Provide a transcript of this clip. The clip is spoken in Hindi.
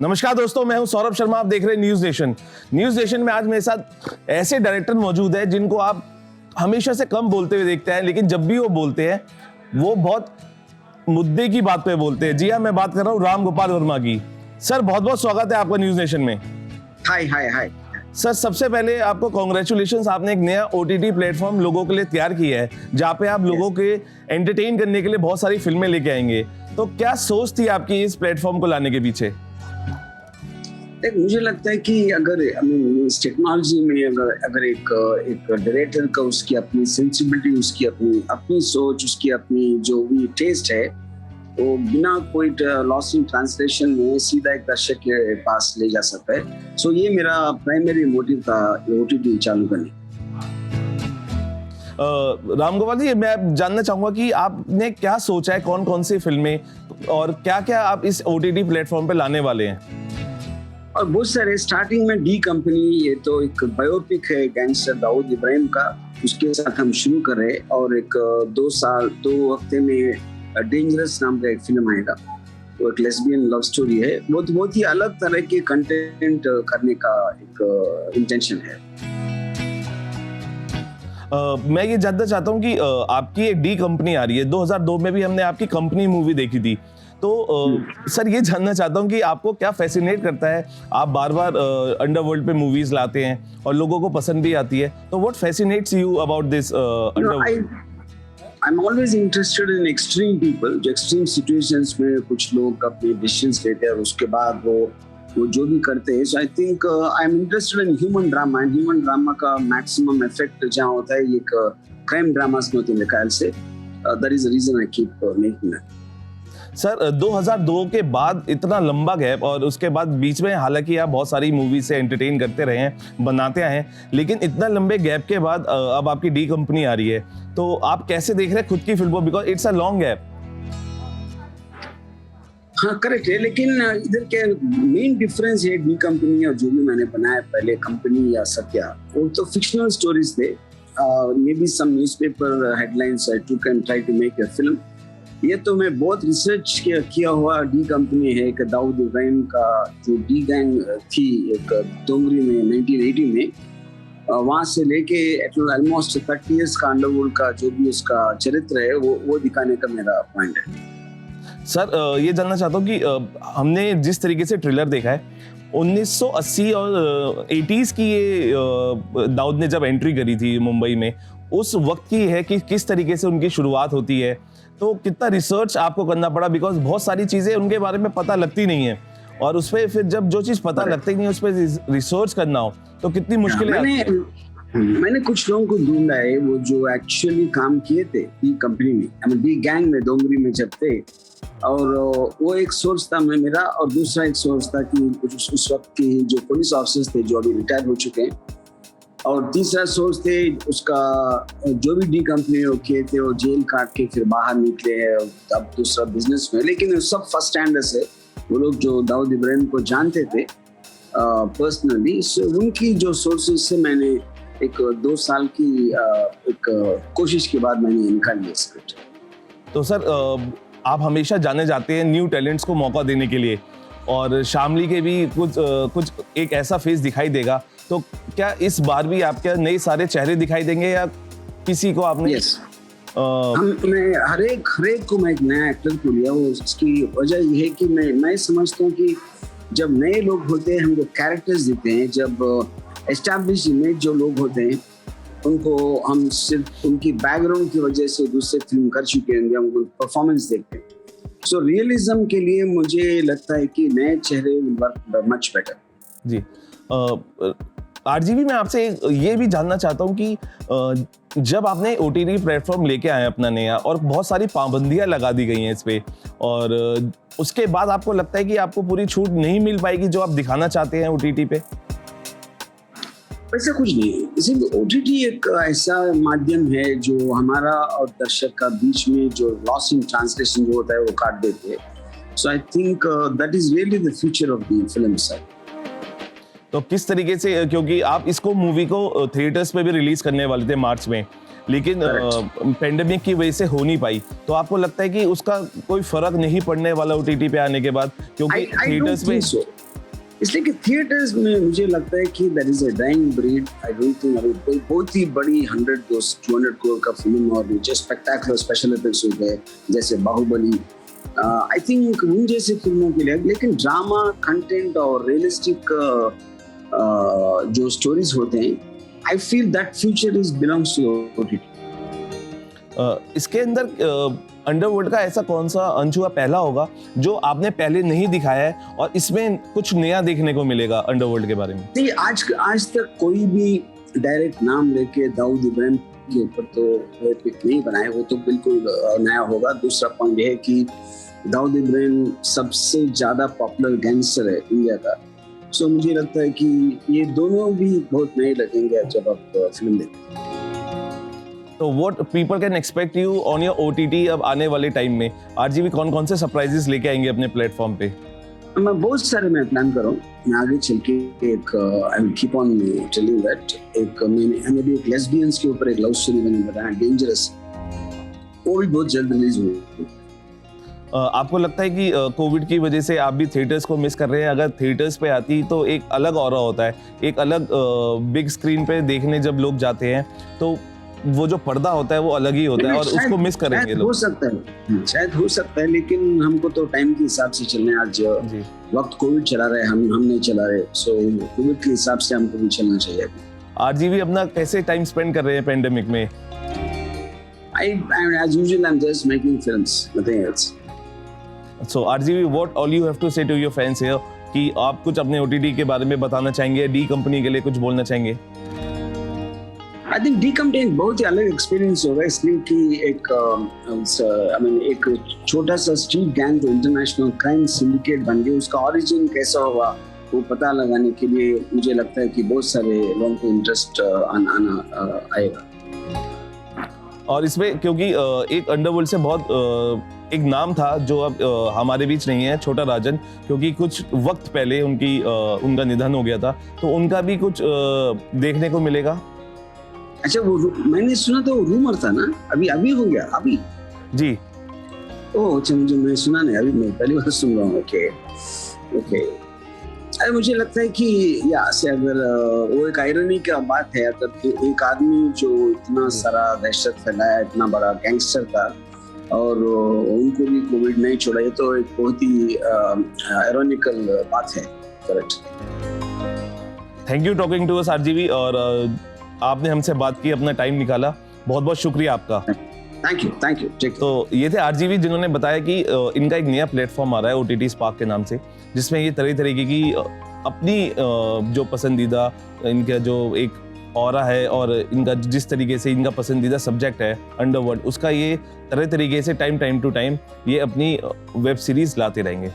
नमस्कार दोस्तों, मैं हूं सौरभ शर्मा। आप देख रहे हैं न्यूज नेशन। न्यूज नेशन में आज मेरे साथ ऐसे डायरेक्टर मौजूद हैं जिनको आप हमेशा से कम बोलते हुए देखते हैं, लेकिन जब भी वो बोलते हैं वो बहुत मुद्दे की बात पे बोलते हैं। जी हाँ, मैं बात कर रहा हूँ राम गोपाल वर्मा की। सर, बहुत बहुत स्वागत है आपका न्यूज नेशन में। हाय हाय हाय सर, सबसे पहले आपको कॉन्ग्रेचुलेशंस, आपने एक नया OTT प्लेटफॉर्म लोगों के लिए तैयार किया है जहाँ पे आप लोगों के एंटरटेन करने के लिए बहुत सारी फिल्में लेके आएंगे। तो क्या सोच थी आपकी इस प्लेटफॉर्म को लाने के पीछे? देख, मुझे लगता है कि अगर इस टेक्नोलॉजी में अगर एक डायरेक्टर का उसकी अपनी सेंसिबिलिटी, उसकी अपनी सोच, उसकी अपनी जो भी टेस्ट है, वो बिना कोई लॉस इन ट्रांसलेशन में सीधा एक दर्शक के पास ले जा सकता है। सो ये मेरा प्राइमरी मोटिव था OTT चालू करने। राम गोपाल जी, मैं जानना चाहूंगा कि आपने क्या सोचा है, कौन कौन सी फिल्में और क्या क्या आप इस OTT प्लेटफॉर्म पे लाने वाले हैं? और बहुत सारे, स्टार्टिंग में डी कंपनी, ये तो एक बायोपिक है गैंगस्टर दाऊद इब्राहिम का, उसके साथ हम शुरू कर रहे हैं। और एक 2 हफ्ते में डेंजरस नाम का एक फिल्म आएगा, वो एक लेस्बियन लव स्टोरी है। बहुत ही अलग तरह के कंटेंट करने का एक इंटेंशन है। मैं ये जानना चाहता हूँ कि आपकी एक डी कंपनी आ रही है। 2002 में भी हमने आपकी कंपनी मूवी देखी थी। तो सर, ये जानना चाहता हूँ कि आपको क्या फैसिनेट करता है? आप बार बार अंडरवर्ल्ड पे मूवीज लाते हैं और लोगों को पसंद भी आती है, तो what fascinates you about this underworld? I'm always interested in extreme people, जो extreme situations में कुछ लोग अपने decisions लेते हैं और उसके बाद वो जो भी करते हैं। So I think I'm interested in human drama, and human drama का maximum effect जहाँ होता है एक crime dramas में होते हैं मेरे ख्याल से। That is the reason I keep making that. Sir, 2002 के बाद इतना लंबा गैप, और उसके बाद बीच में हालांकि आप बहुत सारी मूवी से एंटरटेन करते रहे हैं, बनाते आए हैं, लेकिन इतना लंबे गैप के बाद अब आपकी डी कंपनी आ रही है, तो आप कैसे देख रहे हैं खुद की फिल्मों? Because it's a long gap. हाँ, करेक्ट है, लेकिन इधर के मेन डिफरेंस है डी कंपनी और जो भी मैंने बनाया पहले कंपनी या सत्या, वो तो फिक्शनल स्टोरीज थे। Maybe some newspaper headlines I took and try to make a film. ये तो मैं बहुत रिसर्च किया हुआ डी कंपनी है। एक दाऊद इब्राहिम का जो डी गैंग थी एक डोंगरी में 1980 में, वहाँ से लेके ऑलमोस्ट 30 इयर्स का अंडरवर्ल्ड का जो भी उसका चरित्र है वो दिखाने का मेरा पॉइंट है। सर, ये जानना चाहता हूँ कि हमने जिस तरीके से ट्रेलर देखा है, 1980 और 80s की ये दाऊद ने जब एंट्री करी थी मुंबई में, उस वक्त की है कि किस तरीके से उनकी शुरुआत होती है, तो कितना रिसर्च आपको करना पड़ा? बिकॉज बहुत सारी चीज़ें उनके बारे में पता लगती नहीं है, और उस पर फिर जब जो चीज़ पता लगती नहीं है उस पर रिसर्च करना हो तो कितनी मुश्किल है। मैंने कुछ लोगों को ढूंढा है वो जो एक्चुअली काम किए थे डी कंपनी में, डी गैंग में डोंगरी में जब थे, और वो एक सोर्स था मेरा, और दूसरा एक सोर्स था कि उस वक्त के जो पुलिस ऑफिसर्स थे जो अभी रिटायर हो चुके हैं, और तीसरा सोर्स थे उसका जो भी डी कंपनी किए थे वो जेल काट के फिर बाहर निकले हैं, अब दूसरा बिजनेस में। लेकिन सब फर्स्ट हैंडर्स है, वो लोग जो दाऊद इब्राहिम को जानते थे पर्सनली। सो उनकी जो सोर्सेज से मैंने एक 2 साल की एक कोशिश के बाद मैंने निकाल लिया स्क्रिप्ट। तो सर, आप हमेशा जाने जाते हैं न्यू टैलेंट्स को मौका देने के लिए, और शामली के भी कुछ एक ऐसा फेस दिखाई देगा, तो क्या इस बार भी आपके नए सारे चेहरे दिखाई देंगे या किसी को आपने? yes. मैं हर एक को मैं एक नया एक्टर को लिया। वो उसकी वजह ये है कि मैं समझता हूँ कि जब नए लोग होते हैं हमको कैरेक्टर्स देते हैं, जब एस्टैब्लिश इमेज जो लोग होते हैं उनको हम सिर्फ उनकी बैकग्राउंड की वजह से दूसरे फिल्म कर चुके हैं, हम उनको परफॉर्मेंस देखते हैं। सो रियलिज्म के लिए मुझे लगता है कि नए चेहरे विल वर्क मच बेटर। जी, RGV, मैं आपसे ये भी जानना चाहता हूँ कि जब आपने OTT प्लेटफॉर्म लेके आए अपना नया, और बहुत सारी पाबंदियां लगा दी गई हैं इस पे, और उसके बाद आपको लगता है कि आपको पूरी छूट नहीं मिल पाएगी जो आप दिखाना चाहते हैं OTT पे? वैसा कुछ नहीं है। इसीलिए OTT एक ऐसा माध्यम है जो हमारा और दर्शक का बीच में जो लॉस इन ट्रांसलेशन जो होता है वो काट देते हैं। So I think that is really the future of the film sir. तो किस तरीके से, क्योंकि आप इसको मूवी को थिएटर्स पे भी रिलीज करने वाले थे मार्च में, लेकिन पेंडेमिक की वजह से हो नहीं पाई, तो आपको लगता है कि उसका कोई फर्क नहीं पड़ने वाला OTT पे आने के बाद? क्योंकि थिएटर्स में इसलिए कि थिएटर्स में मुझे लगता है कि that is a dying breed. I don't think अभी कोई बहुत ही बड़ी 100-200 करोड़ का फिल्म और नीचे स्पेक्टेकुलर स्पेशल इफेक्ट्स हो गए जैसे बाहुबली, आई थिंक उन जैसे फिल्मों के लिए, लेकिन ड्रामा कंटेंट और रियलिस्टिक जो स्टोरीज होते हैं, I feel that future is belongs to OTT. इसके अंदर अंडरवर्ल्ड का ऐसा कौन सा अंश हुआ पहला होगा जो आपने पहले नहीं दिखाया है और इसमें कुछ नया देखने को मिलेगा अंडरवर्ल्ड के बारे में? नहीं, आज तक कोई भी डायरेक्ट नाम लेके दाऊद इब्राहिम के ऊपर तो पिक नहीं बनाए, वो तो बिल्कुल नया होगा। दूसरा पॉइंट है कि दाऊद इब्राहिम सबसे ज्यादा पॉपुलर गैंगस्टर है इंडिया का, सो मुझे लगता है कि ये दोनों भी बहुत नए लगेंगे जब आप फिल्म देखते हैं। तो what people can expect you on your OTT अब आने वाले टाइम में? आरजीवी कौन से सरप्राइजेस लेके आएंगे अपने प्लेटफॉर्म पे? मैं बहुत सारे मैं प्लान कर रहा हूँ, मैं आगे चल के एक I will keep on telling that मैंने भी एक लेस्बियंस के ऊपर एक लव स्टोरी मैंने बताया, डेंजरस, वो भी बहुत जल्द रिलीज होगी। आपको लगता है कि कोविड की वजह से आप भी थिएटर्स को मिस कर रहे हैं? अगर थिएटर्स पे आती तो एक अलग ऑरा होता है, एक अलग बिग स्क्रीन पे देखने जब लोग जाते हैं तो वो जो पर्दा होता है वो अलग ही होता है और उसको मिस करेंगे लोग। हो सकता है, शायद हो सकता है, लेकिन हमको तो टाइम के हिसाब से चलना है। आज जी वक्त कोविड चला रहे, हम नहीं चला रहे, सो कोविड के हिसाब से हमको भी चलना चाहिए। आरजीवी अपना कैसे टाइम स्पेंड कर रहे हैं पेंडेमिक में? As usual, I'm just making films, nothing else. So RGV, what all you have to say to your fans here कि आप कुछ अपने OTT के बारे में बताना चाहेंगे, डी कंपनी के लिए कुछ बोलना चाहेंगे? I think डी कंपनी एक बहुत ही अलग एक्सपीरियंस होगा, इसलिए कि एक छोटा सा स्ट्रीट गैंग जो इंटरनेशनल क्राइम सिंडिकेट बन गया, उसका ओरिजिन कैसा होगा वो पता लगाने के लिए मुझे लगता है कि बहुत सारे लोगों को इंटरेस्ट आना आएगा। और इसमें क्योंकि एक अंडरवर्ल्ड से बहुत एक नाम था जो अब हमारे बीच नहीं है, छोटा राजन, क्योंकि कुछ वक्त पहले उनका निधन हो गया था, तो उनका भी कुछ देखने को मिलेगा। अच्छा, वो मैंने सुना था, वो रूमर था ना, अभी हो गया अभी? जी। ओह अच्छा, मैं सुना नहीं, अभी मैं पहली बार सुन रहा हूँ। ओके। अरे मुझे लगता है कि यहाँ से अगर वो एक आयरनी का बात है, अगर एक आदमी जो इतना सारा दहशत फैलाया, इतना बड़ा गैंगस्टर था और उनको भी कोविड नहीं छोड़ा, ये तो एक बहुत ही आयरनिकल बात है। Correct. Thank you talking to us RGV, और आपने हमसे बात की, अपना टाइम निकाला, बहुत बहुत शुक्रिया आपका। Thank you. तो ये थे आरजीवी जिन्होंने बताया कि इनका एक नया प्लेटफॉर्म आ रहा है ओटीटी स्पार्क के नाम से, जिसमें ये तरह की अपनी जो पसंदीदा इनका जो एक ऑरा है और इनका जिस तरीके से इनका पसंदीदा सब्जेक्ट है अंडरवर्ल्ड, उसका ये तरह तरीके से टाइम टू टाइम ये अपनी वेब सीरीज लाते रहेंगे।